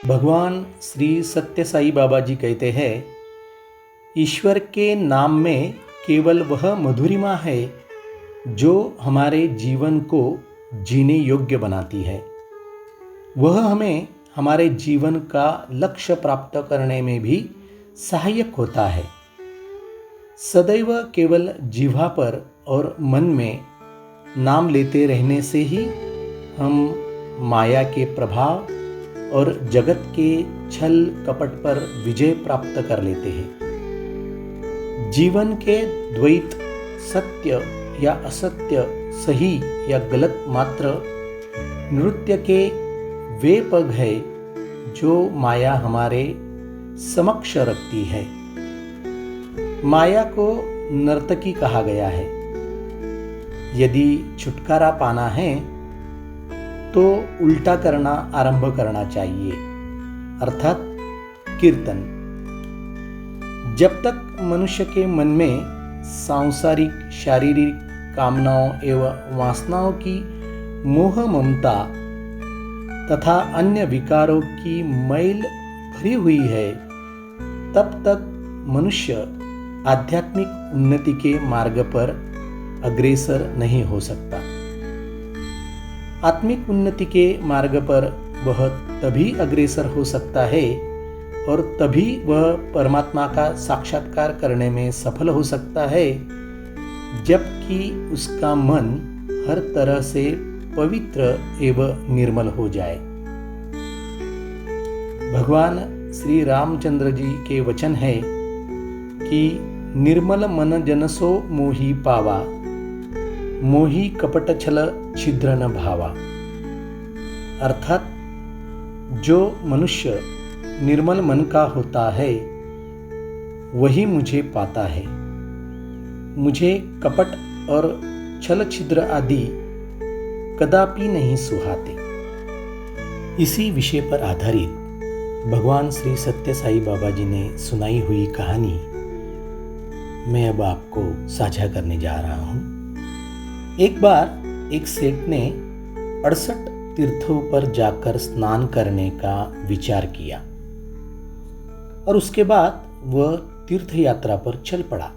भगवान श्री सत्य साई बाबा जी कहते हैं, ईश्वर के नाम में केवल वह मधुरिमा है जो हमारे जीवन को जीने योग्य बनाती है। वह हमें हमारे जीवन का लक्ष्य प्राप्त करने में भी सहायक होता है। सदैव केवल जिह्वा पर और मन में नाम लेते रहने से ही हम माया के प्रभाव और जगत के छल कपट पर विजय प्राप्त कर लेते हैं। जीवन के द्वैत, सत्य या असत्य, सही या गलत मात्र नृत्य के वे पग है जो माया हमारे समक्ष रखती है। माया को नर्तकी कहा गया है। यदि छुटकारा पाना है तो उल्टा करना आरंभ करना चाहिए, अर्थात कीर्तन। जब तक मनुष्य के मन में सांसारिक शारीरिक कामनाओं एवं वासनाओं की मोह ममता तथा अन्य विकारों की मैल भरी हुई है, तब तक मनुष्य आध्यात्मिक उन्नति के मार्ग पर अग्रसर नहीं हो सकता। आत्मिक उन्नति के मार्ग पर वह तभी अग्रसर हो सकता है और तभी वह परमात्मा का साक्षात्कार करने में सफल हो सकता है, जबकि उसका मन हर तरह से पवित्र एवं निर्मल हो जाए। भगवान श्री रामचंद्र जी के वचन है कि निर्मल मन जनसो मोहि पावा, मोहि कपट छल छिद्र न भावा। अर्थात जो मनुष्य निर्मल मन का होता है वही मुझे पाता है। मुझे कपट और छल छिद्र आदि कदापि नहीं सुहाते। इसी विषय पर आधारित भगवान श्री सत्य साई बाबा जी ने सुनाई हुई कहानी मैं अब आपको साझा करने जा रहा हूँ। एक बार एक सेठ ने 68 तीर्थों पर जाकर स्नान करने का विचार किया और उसके बाद वह तीर्थ यात्रा पर चल पड़ा।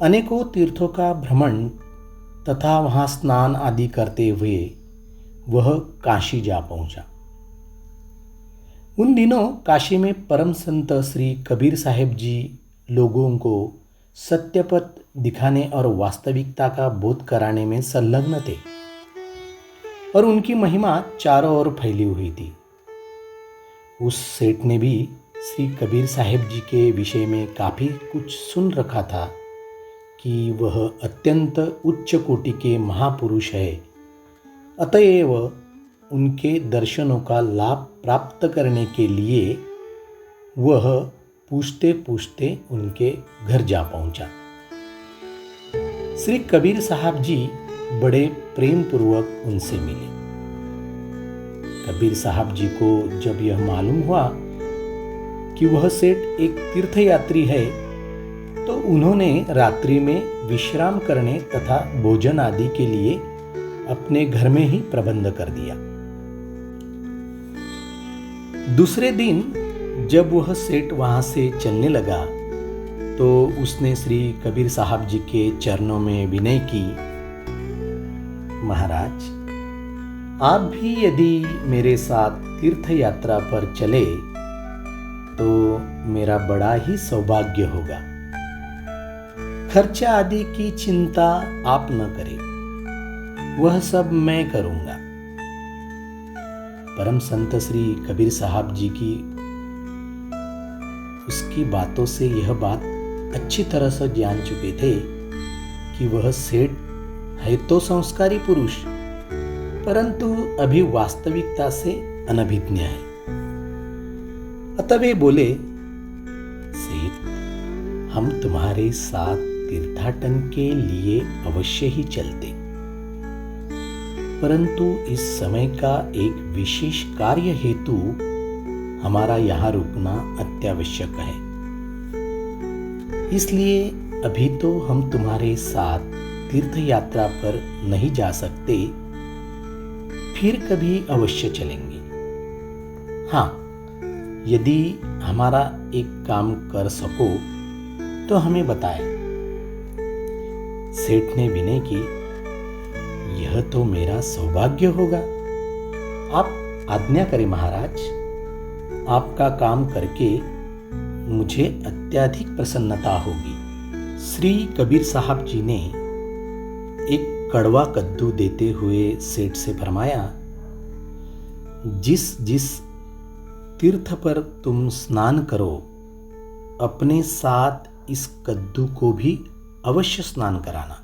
अनेकों तीर्थों का भ्रमण तथा वहां स्नान आदि करते हुए वह काशी जा पहुंचा। उन दिनों काशी में परम संत श्री कबीर साहेब जी लोगों को सत्य पथ दिखाने और वास्तविकता का बोध कराने में संलग्न थे और उनकी महिमा चारों ओर फैली हुई थी। उस सेठ ने भी श्री कबीर साहेब जी के विषय में काफ़ी कुछ सुन रखा था कि वह अत्यंत उच्च कोटि के महापुरुष है, अतएव उनके दर्शनों का लाभ प्राप्त करने के लिए वह पूछते पूछते उनके घर जा पहुंचा। श्री कबीर साहब जी बड़े प्रेम पूर्वक उनसे मिले। कबीर साहब जी को जब यह मालूम हुआ कि वह सेठ एक तीर्थयात्री है, तो उन्होंने रात्रि में विश्राम करने तथा भोजन आदि के लिए अपने घर में ही प्रबंध कर दिया। दूसरे दिन जब वह सेठ वहां से चलने लगा तो उसने श्री कबीर साहब जी के चरणों में विनय की, महाराज, आप भी यदि मेरे साथ तीर्थ यात्रा पर चले तो मेरा बड़ा ही सौभाग्य होगा। खर्चा आदि की चिंता आप न करें, वह सब मैं करूंगा। परम संत श्री कबीर साहब जी की उसकी बातों से यह बात अच्छी तरह से जान चुके थे कि वह सेठ है तो संस्कारी पुरुष, परंतु अभी वास्तविकता से अनभिज्ञ है। अतः वे बोले, सेठ, हम तुम्हारे साथ तीर्थाटन के लिए अवश्य ही चलते, परंतु इस समय का एक विशेष कार्य हेतु हमारा यहाँ रुकना अत्यावश्यक है। इसलिए अभी तो हम तुम्हारे साथ तीर्थ यात्रा पर नहीं जा सकते, फिर कभी अवश्य चलेंगे। हाँ, यदि हमारा एक काम कर सको तो हमें बताएं। सेठ ने विनय की, यह तो मेरा सौभाग्य होगा। आप आज्ञा करें महाराज, आपका काम करके मुझे अत्यधिक प्रसन्नता होगी। श्री कबीर साहब जी ने एक कड़वा कद्दू देते हुए सेठ से फरमाया, जिस जिस तीर्थ पर तुम स्नान करो, अपने साथ इस कद्दू को भी अवश्य स्नान कराना।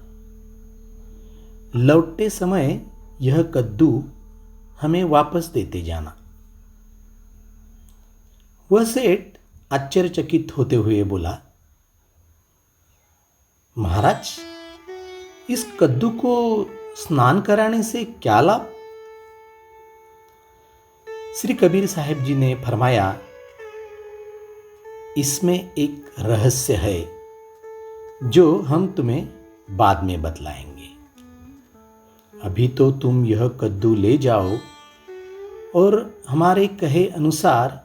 लौटते समय यह कद्दू हमें वापस देते जाना। वह सेठ आश्चर्यचकित होते हुए बोला, महाराज, इस कद्दू को स्नान कराने से क्या लाभ? श्री कबीर साहब जी ने फरमाया, इसमें एक रहस्य है जो हम तुम्हें बाद में बतलाएंगे। अभी तो तुम यह कद्दू ले जाओ और हमारे कहे अनुसार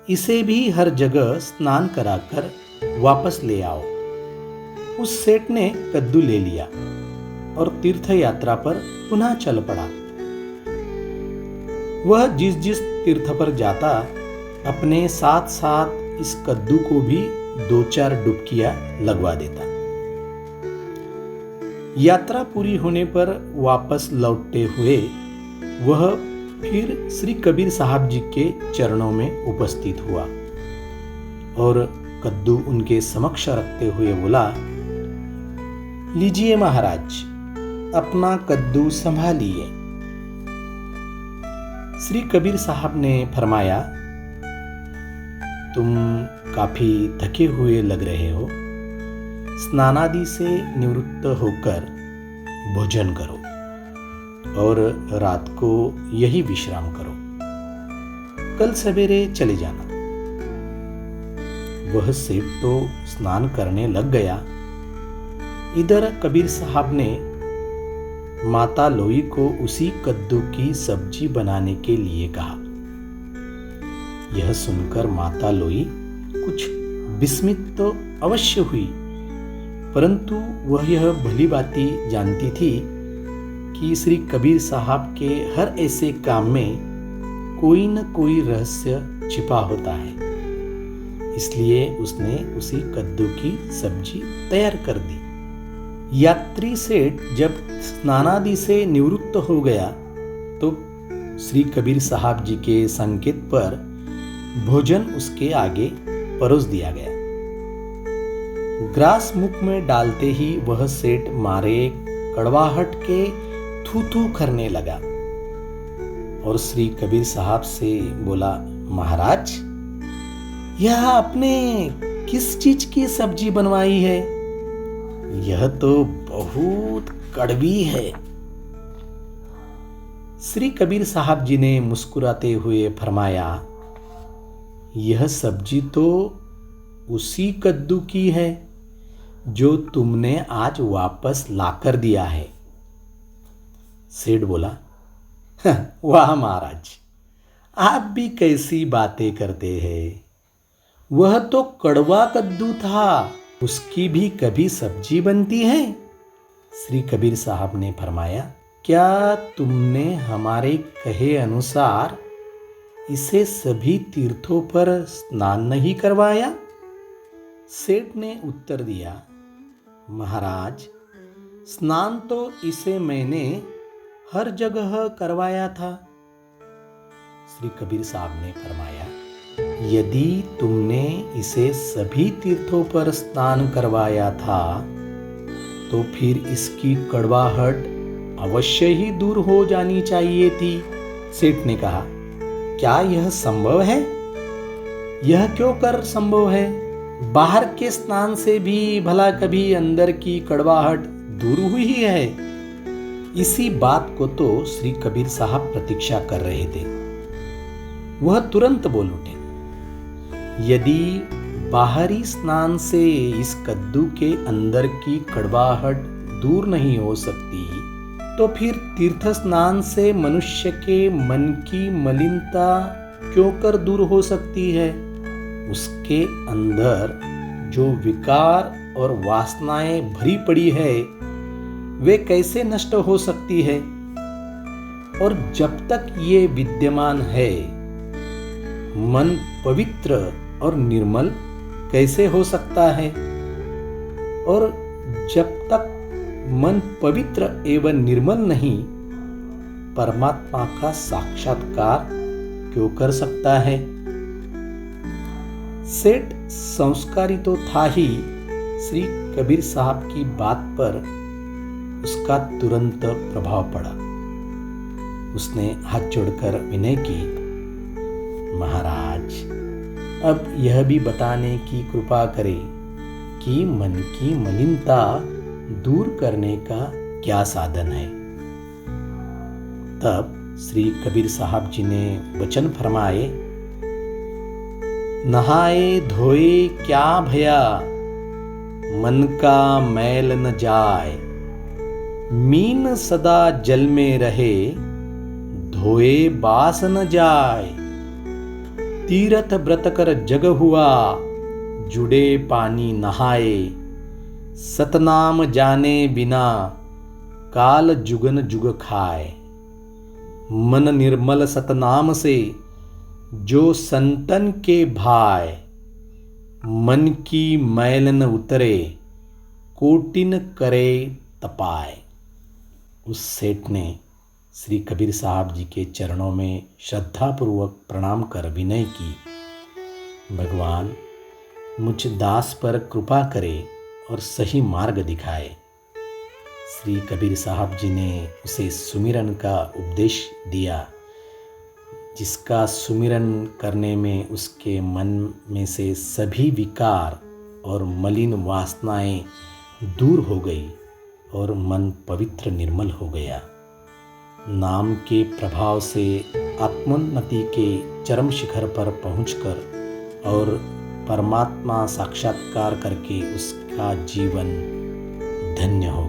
इसे भी हर जगह स्नान कराकर वापस ले आओ। उस सेठ ने कद्दू ले लिया और तीर्थ यात्रा पर पुनः चल पड़ा। वह जिस जिस तीर्थ पर जाता, अपने साथ साथ इस कद्दू को भी 2-4 डुबकियां लगवा देता। यात्रा पूरी होने पर वापस लौटते हुए वह फिर श्री कबीर साहब जी के चरणों में उपस्थित हुआ और कद्दू उनके समक्ष रखते हुए बोला, लीजिए महाराज, अपना कद्दू संभालिए। श्री कबीर साहब ने फरमाया, तुम काफी थके हुए लग रहे हो, स्नानादि से निवृत्त होकर भोजन करो और रात को यही विश्राम करो। कल सवेरे चले जाना। वह सेठ तो स्नान करने लग गया। इधर कबीर साहब ने माता लोई को उसी कद्दू की सब्जी बनाने के लिए कहा। यह सुनकर माता लोई कुछ विस्मित तो अवश्य हुई, परंतु वह यह भली भांति जानती थी कि श्री कबीर साहब के हर ऐसे काम में कोई न कोई रहस्य छिपा होता है। इसलिए उसने उसी कद्दू की सब्जी तैयार कर दी। यात्री सेठ जब स्नानादि से निवृत्त हो गया तो श्री कबीर साहब जी के संकेत पर भोजन उसके आगे परोस दिया गया। ग्रास मुख में डालते ही वह सेठ मारे कड़वाहट के थू थू करने लगा और श्री कबीर साहब से बोला, महाराज, यह आपने किस चीज की सब्जी बनवाई है? यह तो बहुत कड़वी है। श्री कबीर साहब जी ने मुस्कुराते हुए फरमाया, यह सब्जी तो उसी कद्दू की है जो तुमने आज वापस लाकर दिया है। सेठ बोला, वाह महाराज, आप भी कैसी बातें करते हैं। वह तो कड़वा कद्दू था, उसकी भी कभी सब्जी बनती है? श्री कबीर साहब ने फरमाया, क्या तुमने हमारे कहे अनुसार इसे सभी तीर्थों पर स्नान नहीं करवाया? सेठ ने उत्तर दिया, महाराज, स्नान तो इसे मैंने हर जगह करवाया था। श्री कबीर साहब ने फरमाया, यदि तुमने इसे सभी तीर्थों पर स्नान करवाया था तो फिर इसकी कड़वाहट अवश्य ही दूर हो जानी चाहिए थी। सेठ ने कहा, क्या यह संभव है? यह क्यों कर संभव है? बाहर के स्नान से भी भला कभी अंदर की कड़वाहट दूर हुई है? इसी बात को तो श्री कबीर साहब प्रतीक्षा कर रहे थे। वह तुरंत बोल उठे, यदि बाहरी स्नान से इस कद्दू के अंदर की कड़वाहट दूर नहीं हो सकती तो फिर तीर्थ स्नान से मनुष्य के मन की मलिनता क्यों कर दूर हो सकती है? उसके अंदर जो विकार और वासनाएं भरी पड़ी है वे कैसे नष्ट हो सकती है? और जब तक ये विद्यमान है मन पवित्र और निर्मल कैसे हो सकता है? और जब तक मन पवित्र एवं निर्मल नहीं, परमात्मा का साक्षात्कार क्यों कर सकता है? सेठ संस्कारी तो था ही, श्री कबीर साहब की बात पर उसका तुरंत प्रभाव पड़ा। उसने हाथ जोड़कर विनय की, महाराज अब यह भी बताने की कृपा करें कि मन की मलिनता दूर करने का क्या साधन है। तब श्री कबीर साहब जी ने वचन फरमाए, नहाए धोए क्या भया, मन का मैल न जाए, मीन सदा जल में रहे, धोए बास न जाए, तीरथ व्रत कर जग हुआ, जुड़े पानी नहाए, सतनाम जाने बिना, काल जुगन जुग खाए, मन निर्मल सतनाम से, जो संतन के भाय, मन की मैल न उतरे, कोटिन करे तपाए। उस सेठ ने श्री कबीर साहब जी के चरणों में श्रद्धापूर्वक प्रणाम कर विनय की, भगवान मुझ दास पर कृपा करे और सही मार्ग दिखाए। श्री कबीर साहब जी ने उसे सुमिरन का उपदेश दिया, जिसका सुमिरन करने में उसके मन में से सभी विकार और मलिन वासनाएं दूर हो गई और मन पवित्र निर्मल हो गया। नाम के प्रभाव से आत्मोन्नति के चरम शिखर पर पहुंचकर और परमात्मा साक्षात्कार करके उसका जीवन धन्य हो